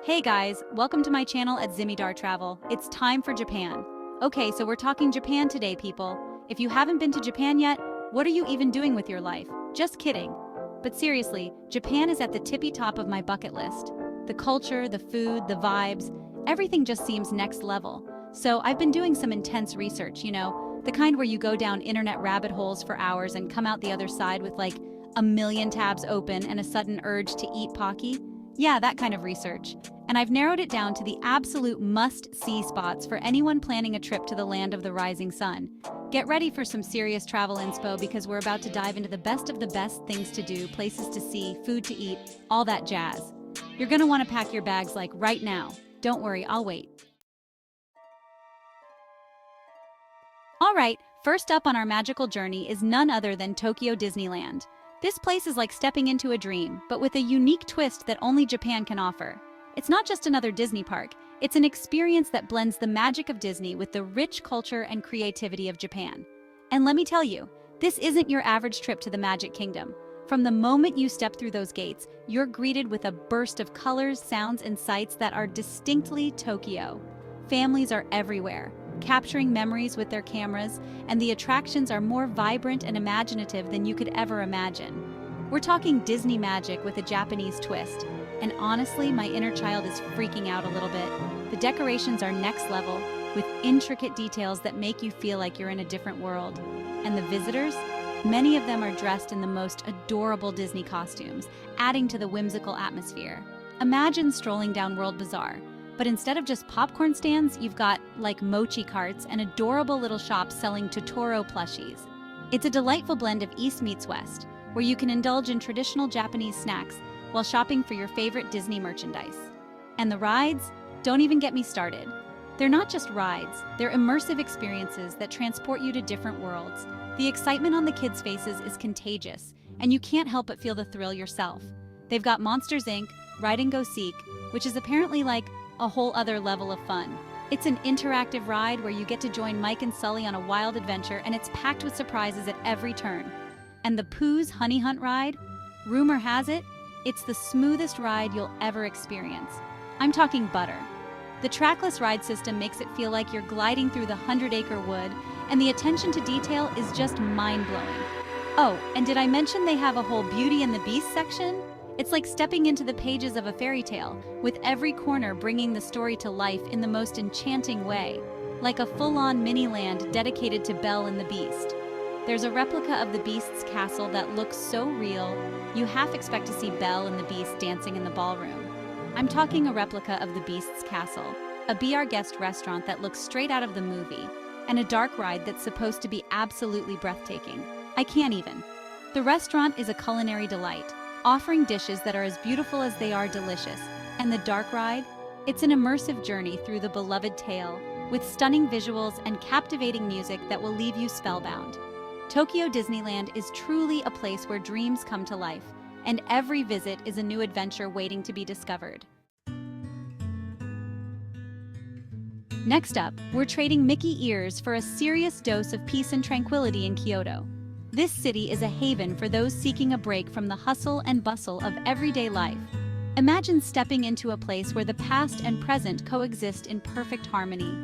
Hey guys, welcome to my channel at Zimidar Travel. It's time for Japan. Okay, so we're talking Japan today, people. If you haven't been to Japan yet, what are you even doing with your life? Just kidding. But seriously, Japan is at the tippy top of my bucket list. The culture, the food, the vibes, everything just seems next level. So I've been doing some intense research, the kind where you go down internet rabbit holes for hours and come out the other side with like a million tabs open and a sudden urge to eat Pocky. Yeah, that kind of research. And I've narrowed it down to the absolute must-see spots for anyone planning a trip to the land of the rising sun. Get ready for some serious travel inspo because we're about to dive into the best of the best things to do, places to see, food to eat, all that jazz. You're gonna want to pack your bags like right now. Don't worry, I'll wait. All right, first up on our magical journey is none other than Tokyo Disneyland. This place is like stepping into a dream, but with a unique twist that only Japan can offer. It's not just another Disney park, it's an experience that blends the magic of Disney with the rich culture and creativity of Japan. And let me tell you, this isn't your average trip to the Magic Kingdom. From the moment you step through those gates, you're greeted with a burst of colors, sounds, and sights that are distinctly Tokyo. Families are everywhere, capturing memories with their cameras, and the attractions are more vibrant and imaginative than you could ever imagine. We're talking Disney magic with a Japanese twist. And honestly, my inner child is freaking out a little bit. The decorations are next level, with intricate details that make you feel like you're in a different world. And the visitors? Many of them are dressed in the most adorable Disney costumes, adding to the whimsical atmosphere. Imagine strolling down World Bazaar, but instead of just popcorn stands, you've got like mochi carts and adorable little shops selling Totoro plushies. It's a delightful blend of East meets West, where you can indulge in traditional Japanese snacks while shopping for your favorite Disney merchandise. And the rides? Don't even get me started. They're not just rides, they're immersive experiences that transport you to different worlds. The excitement on the kids' faces is contagious, and you can't help but feel the thrill yourself. They've got Monsters, Inc., Ride and Go Seek, which is apparently like a whole other level of fun. It's an interactive ride where you get to join Mike and Sully on a wild adventure, and it's packed with surprises at every turn. And the Pooh's Honey Hunt ride? Rumor has it, it's the smoothest ride you'll ever experience. I'm talking butter. The trackless ride system makes it feel like you're gliding through the 100-acre wood, and the attention to detail is just mind-blowing. Oh, and did I mention they have a whole Beauty and the Beast section? It's like stepping into the pages of a fairy tale, with every corner bringing the story to life in the most enchanting way, like a full-on mini-land dedicated to Belle and the Beast. There's a replica of the Beast's castle that looks so real, you half expect to see Belle and the Beast dancing in the ballroom. I'm talking a replica of the Beast's castle, a Be Our Guest restaurant that looks straight out of the movie, and a dark ride that's supposed to be absolutely breathtaking. I can't even. The restaurant is a culinary delight, offering dishes that are as beautiful as they are delicious. And the dark ride? It's an immersive journey through the beloved tale, with stunning visuals and captivating music that will leave you spellbound. Tokyo Disneyland is truly a place where dreams come to life, and every visit is a new adventure waiting to be discovered. Next up, we're trading Mickey ears for a serious dose of peace and tranquility in Kyoto. This city is a haven for those seeking a break from the hustle and bustle of everyday life. Imagine stepping into a place where the past and present coexist in perfect harmony.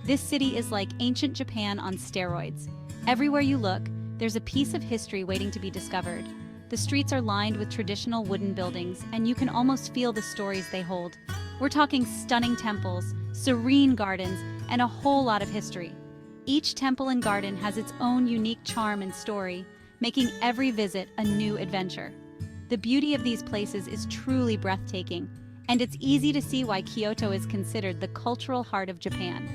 This city is like ancient Japan on steroids. Everywhere you look, there's a piece of history waiting to be discovered. The streets are lined with traditional wooden buildings, and you can almost feel the stories they hold. We're talking stunning temples, serene gardens, and a whole lot of history. Each temple and garden has its own unique charm and story, making every visit a new adventure. The beauty of these places is truly breathtaking, and it's easy to see why Kyoto is considered the cultural heart of Japan.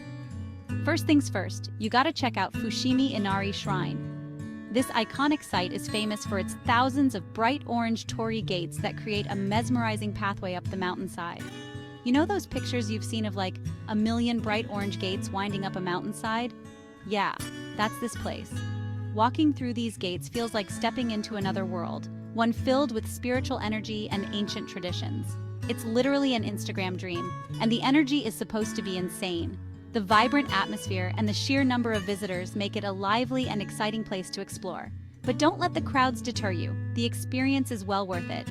First things first, you gotta check out Fushimi Inari Shrine. This iconic site is famous for its thousands of bright orange torii gates that create a mesmerizing pathway up the mountainside. You know those pictures you've seen of like a million bright orange gates winding up a mountainside? Yeah, that's this place. Walking through these gates feels like stepping into another world, one filled with spiritual energy and ancient traditions. It's literally an Instagram dream, and the energy is supposed to be insane. The vibrant atmosphere and the sheer number of visitors make it a lively and exciting place to explore. But don't let the crowds deter you. The experience is well worth it.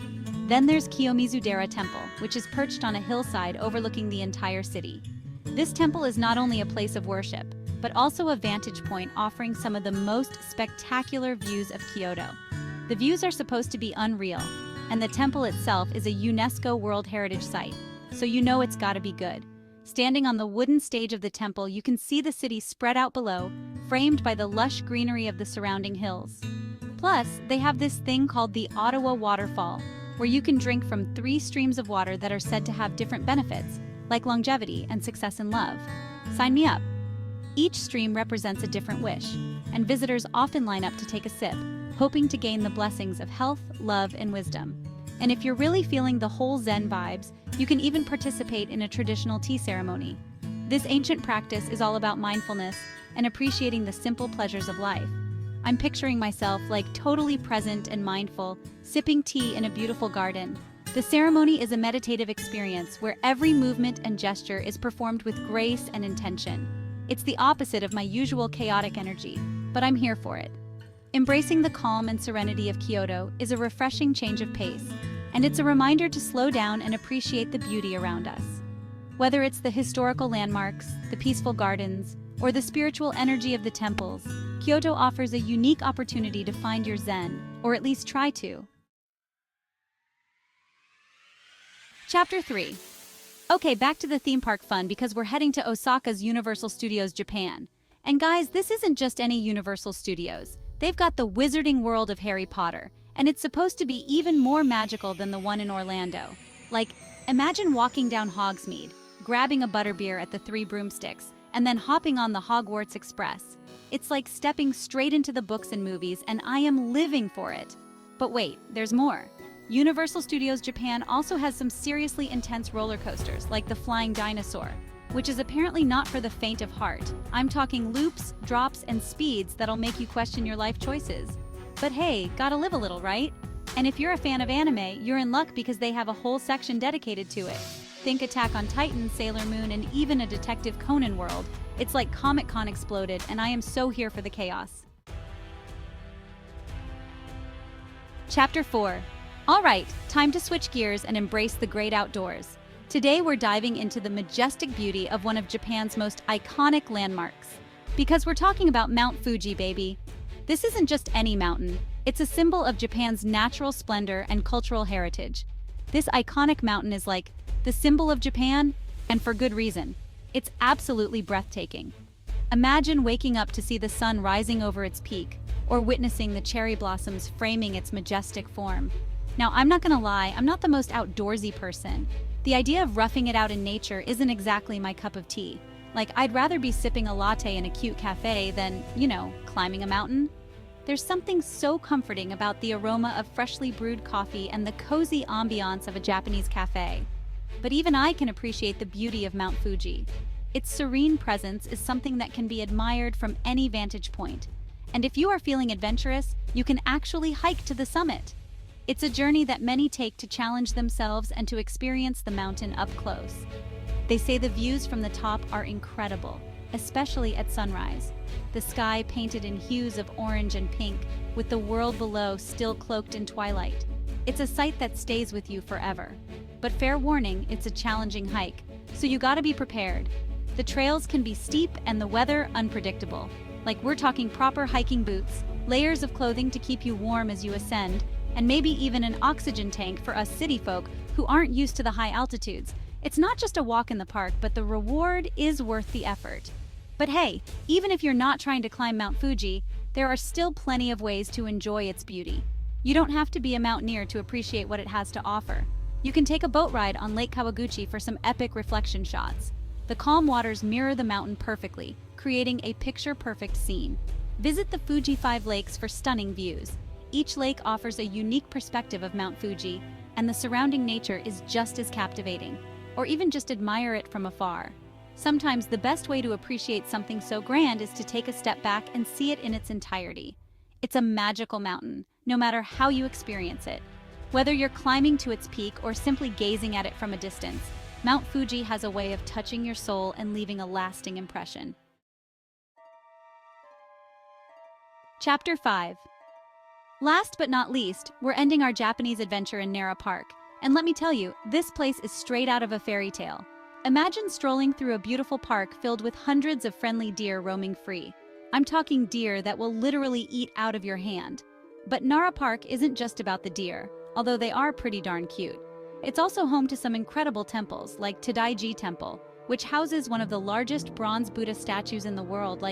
Then there's Kiyomizu-dera Temple, which is perched on a hillside overlooking the entire city. This temple is not only a place of worship, but also a vantage point offering some of the most spectacular views of Kyoto. The views are supposed to be unreal, and the temple itself is a UNESCO World Heritage Site, so you know it's gotta be good. Standing on the wooden stage of the temple, you can see the city spread out below, framed by the lush greenery of the surrounding hills. Plus, they have this thing called the Ottawa Waterfall, where you can drink from 3 streams of water that are said to have different benefits, like longevity and success in love. Sign me up. Each stream represents a different wish, and visitors often line up to take a sip, hoping to gain the blessings of health, love, and wisdom. And if you're really feeling the whole Zen vibes, you can even participate in a traditional tea ceremony. This ancient practice is all about mindfulness and appreciating the simple pleasures of life. I'm picturing myself like totally present and mindful, sipping tea in a beautiful garden. The ceremony is a meditative experience where every movement and gesture is performed with grace and intention. It's the opposite of my usual chaotic energy, but I'm here for it. Embracing the calm and serenity of Kyoto is a refreshing change of pace, and it's a reminder to slow down and appreciate the beauty around us. Whether it's the historical landmarks, the peaceful gardens, or the spiritual energy of the temples, Kyoto offers a unique opportunity to find your Zen, or at least try to. Chapter 3. Okay, back to the theme park fun because we're heading to Osaka's Universal Studios Japan. And guys, this isn't just any Universal Studios. They've got the Wizarding World of Harry Potter, and it's supposed to be even more magical than the one in Orlando. Like, imagine walking down Hogsmeade, grabbing a butterbeer at the Three Broomsticks, and then hopping on the Hogwarts Express. It's like stepping straight into the books and movies, and I am living for it. But wait, there's more. Universal Studios Japan also has some seriously intense roller coasters, like the Flying Dinosaur, which is apparently not for the faint of heart. I'm talking loops, drops, and speeds that'll make you question your life choices. But hey, gotta live a little, right? And if you're a fan of anime, you're in luck because they have a whole section dedicated to it. Think Attack on Titan, Sailor Moon, and even a Detective Conan world. It's like Comic-Con exploded, and I am so here for the chaos. Chapter 4. All right, time to switch gears and embrace the great outdoors. Today we're diving into the majestic beauty of one of Japan's most iconic landmarks. Because we're talking about Mount Fuji, baby. This isn't just any mountain. It's a symbol of Japan's natural splendor and cultural heritage. This iconic mountain is like the symbol of Japan, and for good reason. It's absolutely breathtaking. Imagine waking up to see the sun rising over its peak, or witnessing the cherry blossoms framing its majestic form. Now, I'm not gonna lie, I'm not the most outdoorsy person. The idea of roughing it out in nature isn't exactly my cup of tea. Like, I'd rather be sipping a latte in a cute cafe than, climbing a mountain. There's something so comforting about the aroma of freshly brewed coffee and the cozy ambiance of a Japanese cafe. But even I can appreciate the beauty of Mount Fuji. Its serene presence is something that can be admired from any vantage point. And if you are feeling adventurous, you can actually hike to the summit. It's a journey that many take to challenge themselves and to experience the mountain up close. They say the views from the top are incredible, especially at sunrise. The sky painted in hues of orange and pink, with the world below still cloaked in twilight. It's a sight that stays with you forever. But fair warning, it's a challenging hike, so you gotta be prepared. The trails can be steep and the weather unpredictable. Like, we're talking proper hiking boots, layers of clothing to keep you warm as you ascend, and maybe even an oxygen tank for us city folk who aren't used to the high altitudes. It's not just a walk in the park, but the reward is worth the effort. But hey, even if you're not trying to climb Mount Fuji, there are still plenty of ways to enjoy its beauty. You don't have to be a mountaineer to appreciate what it has to offer. You can take a boat ride on Lake Kawaguchi for some epic reflection shots. The calm waters mirror the mountain perfectly, creating a picture-perfect scene. Visit the Fuji 5 lakes for stunning views. Each lake offers a unique perspective of Mount Fuji, and the surrounding nature is just as captivating. Or even just admire it from afar. Sometimes the best way to appreciate something so grand is to take a step back and see it in its entirety. It's a magical mountain, no matter how you experience it. Whether you're climbing to its peak or simply gazing at it from a distance, Mount Fuji has a way of touching your soul and leaving a lasting impression. Chapter 5. Last but not least, we're ending our Japanese adventure in Nara Park. And let me tell you, this place is straight out of a fairy tale. Imagine strolling through a beautiful park filled with hundreds of friendly deer roaming free. I'm talking deer that will literally eat out of your hand. But Nara Park isn't just about the deer, although they are pretty darn cute. It's also home to some incredible temples, like Tadaiji Temple, which houses one of the largest bronze Buddha statues in the world.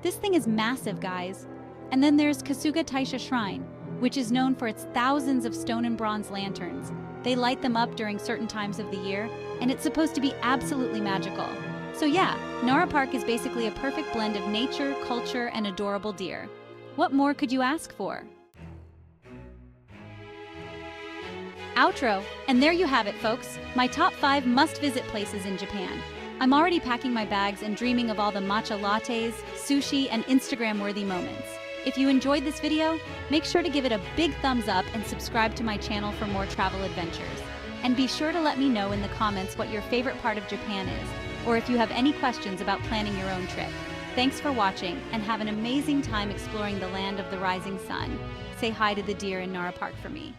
This thing is massive, guys. And then there's Kasuga Taisha Shrine, which is known for its thousands of stone and bronze lanterns. They light them up during certain times of the year, and it's supposed to be absolutely magical. So yeah, Nara Park is basically a perfect blend of nature, culture, and adorable deer. What more could you ask for? Outro. And there you have it, folks. My top 5 must-visit places in Japan. I'm already packing my bags and dreaming of all the matcha lattes, sushi, and Instagram-worthy moments. If you enjoyed this video, make sure to give it a big thumbs up and subscribe to my channel for more travel adventures. And be sure to let me know in the comments what your favorite part of Japan is, or if you have any questions about planning your own trip. Thanks for watching, and have an amazing time exploring the land of the rising sun. Say hi to the deer in Nara Park for me.